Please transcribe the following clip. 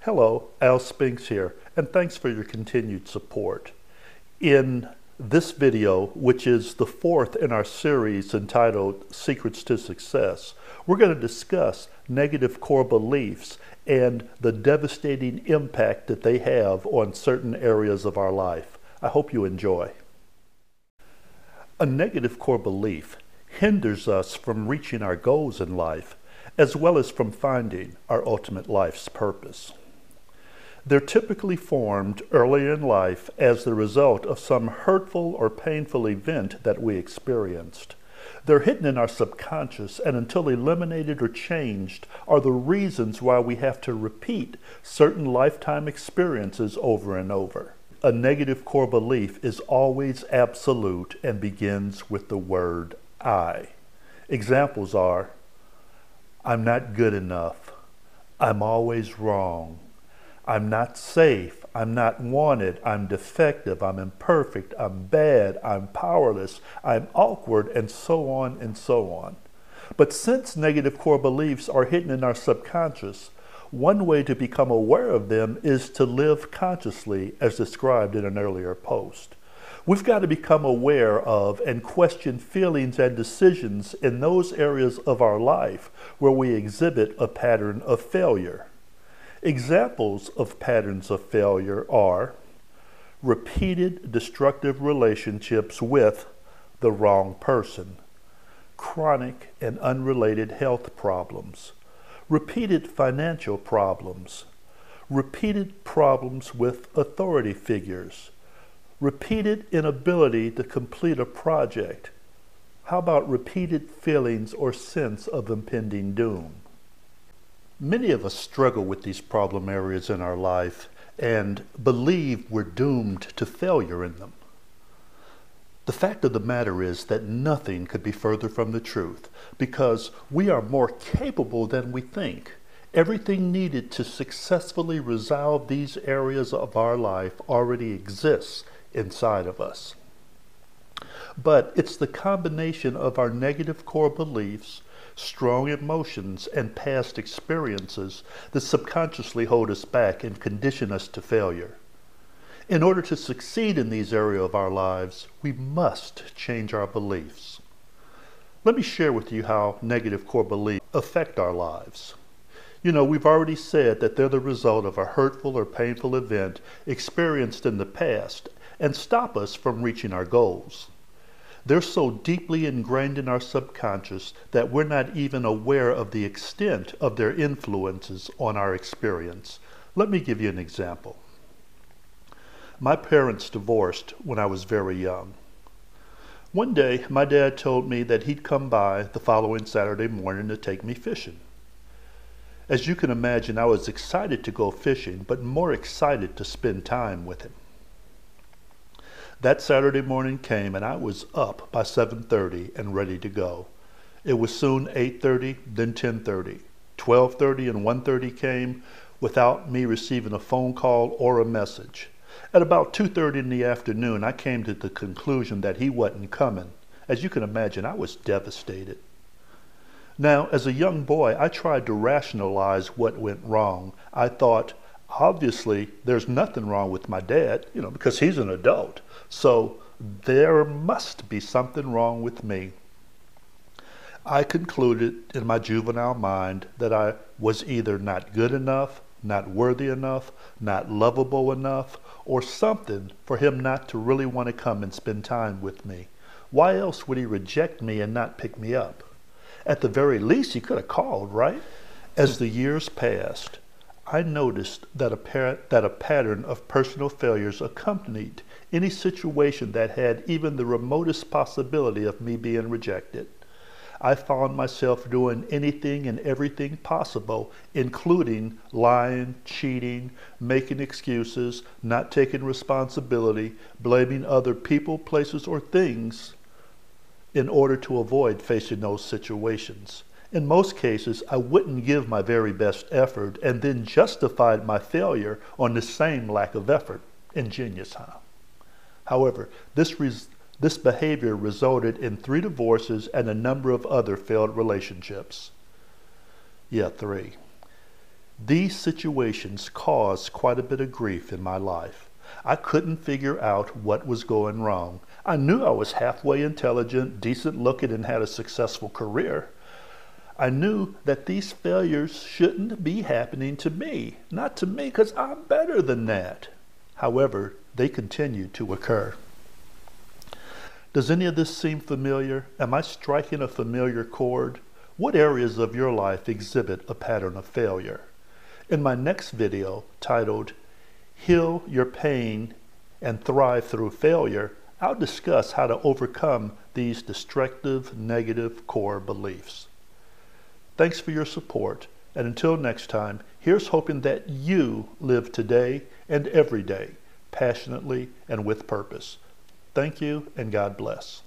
Hello, Spinks here, and thanks for your continued support. In this video, which is the fourth in our series entitled Secrets to Success, we're going to discuss negative core beliefs and the devastating impact that they have on certain areas of our life. I hope you enjoy. A negative core belief hinders us from reaching our goals in life, as well as from finding our ultimate life's purpose. They're typically formed early in life as the result of some hurtful or painful event that we experienced. They're hidden in our subconscious, and until eliminated or changed are the reasons why we have to repeat certain lifetime experiences over and over. A negative core belief is always absolute and begins with the word I. Examples are, I'm not good enough, I'm always wrong, I'm not safe, I'm not wanted, I'm defective, I'm imperfect, I'm bad, I'm powerless, I'm awkward, and so on and so on. But since negative core beliefs are hidden in our subconscious, one way to become aware of them is to live consciously, as described in an earlier post. We've got to become aware of and question feelings and decisions in those areas of our life where we exhibit a pattern of failure. Examples of patterns of failure are repeated destructive relationships with the wrong person, chronic and unrelated health problems, repeated financial problems, repeated problems with authority figures, repeated inability to complete a project. How about repeated feelings or sense of impending doom? Many of us struggle with these problem areas in our life and believe we're doomed to failure in them. The fact of the matter is that nothing could be further from the truth, because we are more capable than we think. Everything needed to successfully resolve these areas of our life already exists inside of us. But it's the combination of our negative core beliefs, strong emotions, and past experiences that subconsciously hold us back and condition us to failure. In order to succeed in these areas of our lives, we must change our beliefs. Let me share with you how negative core beliefs affect our lives. We've already said that they're the result of a hurtful or painful event experienced in the past and stop us from reaching our goals. They're so deeply ingrained in our subconscious that we're not even aware of the extent of their influences on our experience. Let me give you an example. My parents divorced when I was very young. One day, my dad told me that he'd come by the following Saturday morning to take me fishing. As you can imagine, I was excited to go fishing, but more excited to spend time with him. That Saturday morning came and I was up by 7:30 and ready to go. It was soon 8:30, then 10:30. 12:30 and 1:30 came without me receiving a phone call or a message. At about 2:30 in the afternoon, I came to the conclusion that he wasn't coming. As you can imagine, I was devastated. Now, as a young boy, I tried to rationalize what went wrong. I thought, obviously, there's nothing wrong with my dad, because he's an adult. So there must be something wrong with me. I concluded in my juvenile mind that I was either not good enough, not worthy enough, not lovable enough, or something for him not to really want to come and spend time with me. Why else would he reject me and not pick me up? At the very least, he could have called, right? As the years passed, I noticed that a pattern of personal failures accompanied any situation that had even the remotest possibility of me being rejected. I found myself doing anything and everything possible, including lying, cheating, making excuses, not taking responsibility, blaming other people, places, or things in order to avoid facing those situations. In most cases, I wouldn't give my very best effort and then justified my failure on the same lack of effort. Ingenious, huh? However, this behavior resulted in 3 divorces and a number of other failed relationships. Yeah, 3. These situations caused quite a bit of grief in my life. I couldn't figure out what was going wrong. I knew I was halfway intelligent, decent looking, and had a successful career. I knew that these failures shouldn't be happening to me, not to me, because I'm better than that. However, they continued to occur. Does any of this seem familiar? Am I striking a familiar chord? What areas of your life exhibit a pattern of failure? In my next video, titled Heal Your Pain and Thrive Through Failure, I'll discuss how to overcome these destructive, negative core beliefs. Thanks for your support, and until next time, here's hoping that you live today and every day, passionately and with purpose. Thank you, and God bless.